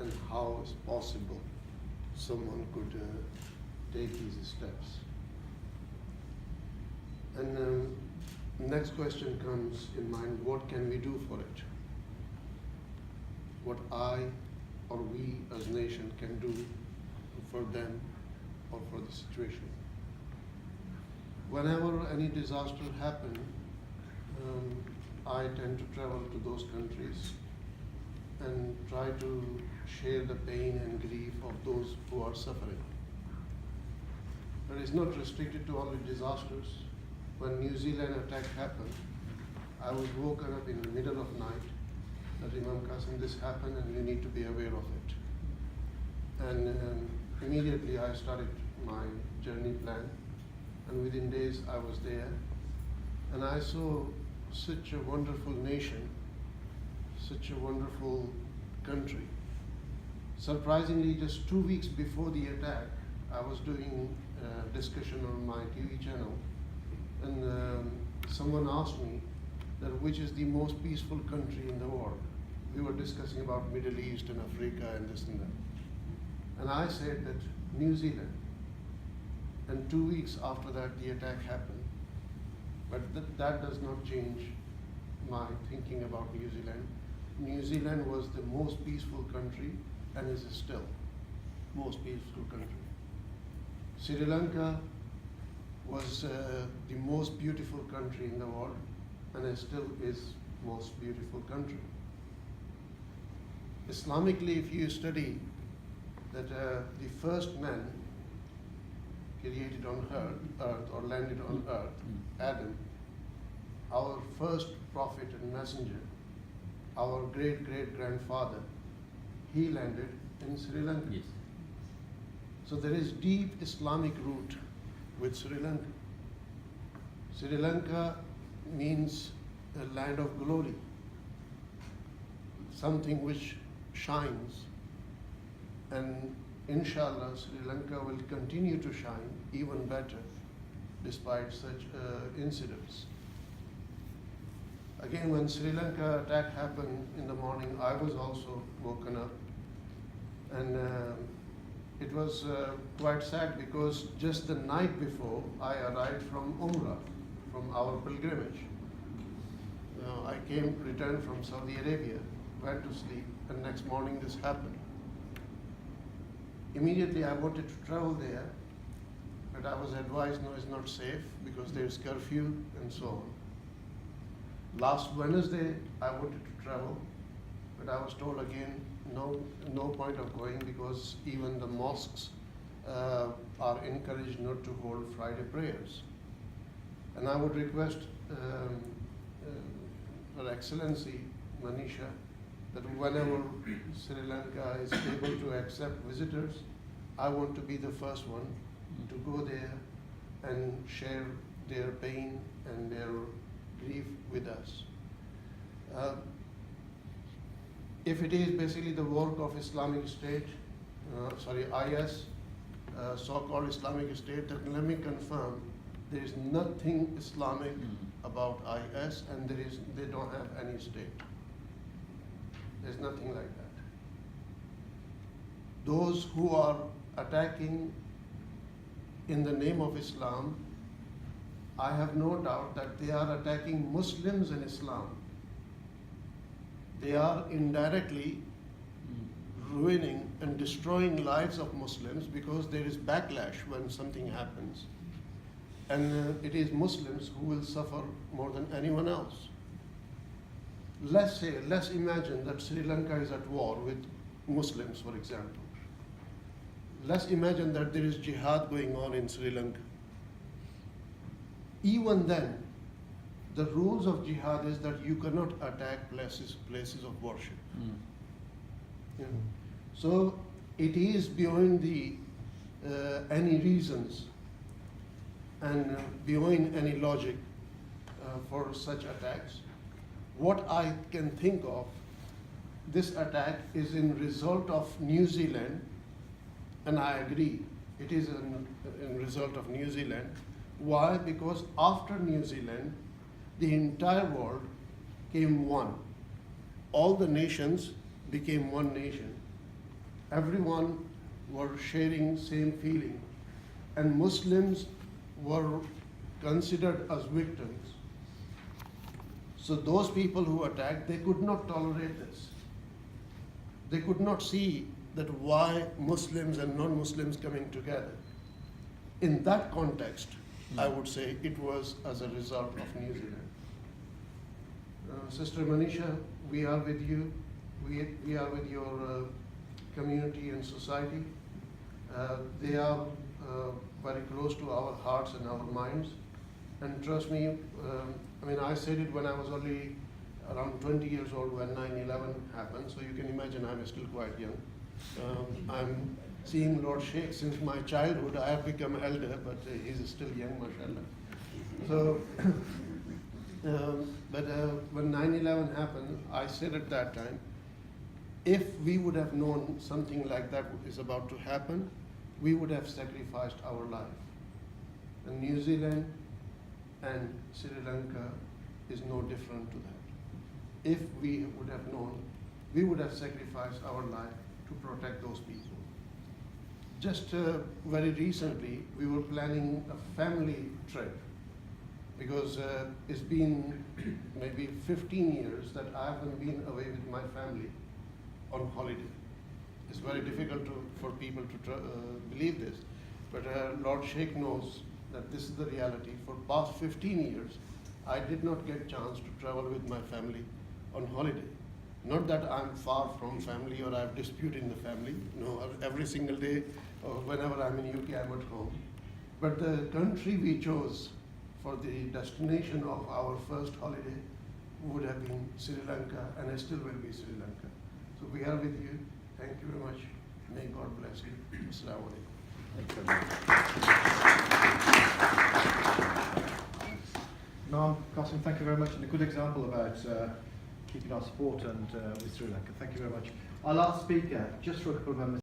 and how is possible someone could take these steps. And next question comes in mind, what can we do for it? What I or we as nation can do for them or for the situation. Whenever any disaster happens, I tend to travel to those countries and try to share the pain and grief of those who are suffering. But it's not restricted to only disasters. When New Zealand attack happened, I was woken up in the middle of night that Imam Qasim, this happened and you need to be aware of it. And immediately I started my journey plan, and within days I was there, and I saw such a wonderful nation, such a wonderful country. Surprisingly, just 2 weeks before the attack, I was doing a discussion on my TV channel, and someone asked me that which is the most peaceful country in the world. We were discussing about Middle East and Africa and this and that. And I said that New Zealand. And 2 weeks after that, the attack happened. But that does not change my thinking about New Zealand. New Zealand was the most peaceful country and is still most peaceful country. Sri Lanka was the most beautiful country in the world, and it still is most beautiful country. Islamically, if you study that the first man created on earth or landed on earth, Adam, our first prophet and messenger, our great-great-grandfather, he landed in Sri Lanka. Yes. So there is deep Islamic root with Sri Lanka. Sri Lanka means a land of glory, something which shines, and inshallah Sri Lanka will continue to shine even better despite such incidents. Again, when Sri Lanka attack happened in the morning, I was also woken up, and it was quite sad because just the night before I arrived from Umrah, from our pilgrimage. I returned from Saudi Arabia, went to sleep, and next morning this happened. Immediately I wanted to travel there, but I was advised, no, it's not safe because there's curfew and so on. Last Wednesday I wanted to travel, but I was told again, no point of going because even the mosques are encouraged not to hold Friday prayers. And I would request Her Excellency Manisha that whenever Sri Lanka is able to accept visitors, I want to be the first one to go there and share their pain and their grief with us. If it is basically the work of Islamic State, IS, so-called Islamic State, then let me confirm there is nothing Islamic about IS, and they don't have any state. There's nothing like that. Those who are attacking in the name of Islam, I have no doubt that they are attacking Muslims and Islam. They are indirectly ruining and destroying lives of Muslims because there is backlash when something happens. And it is Muslims who will suffer more than anyone else. Let's imagine that Sri Lanka is at war with Muslims, for example. Let's imagine that there is jihad going on in Sri Lanka. Even then, the rules of jihad is that you cannot attack places of worship. Yeah. So it is beyond the any reasons and beyond any logic for such attacks. What I can think of, this attack is in result of New Zealand, and I agree, it is in result of New Zealand. Why? Because after New Zealand, the entire world came one. All the nations became one nation. everyone were sharing same feeling, and Muslims were considered as victims. So those people who attacked, they could not tolerate this. They could not see that why Muslims and non-Muslims coming together. In that context, I would say it was as a result of New Zealand. Sister Manisha, we are with you. We are with your community and society. They are very close to our hearts and our minds. And trust me, I said it when I was only around 20 years old when 9/11 happened, so you can imagine I'm still quite young. I'm seeing Lord Sheikh since my childhood. I have become elder, but he's still young, mashallah. So, when 9/11 happened, I said at that time, if we would have known something like that is about to happen, we would have sacrificed our life. And New Zealand and Sri Lanka is no different to that. If we would have known, we would have sacrificed our life to protect those people. Just very recently, we were planning a family trip because it's been maybe 15 years that I haven't been away with my family on holiday. It's very difficult for people to believe this, but Lord Sheikh knows that this is the reality. For past 15 years, I did not get chance to travel with my family on holiday. Not that I'm far from family or I have dispute in the family. No, every single day, or whenever I'm in UK, I'm at home. But the country we chose for the destination of our first holiday would have been Sri Lanka, and it still will be Sri Lanka. So we are with you. Thank you very much. May God bless you. Assalamu alaikum. Thank you very much. Imam, Qasim, thank you very much, and a good example about keeping our support and with Sri Lanka. Thank you very much. Our last speaker, just for a couple of moments.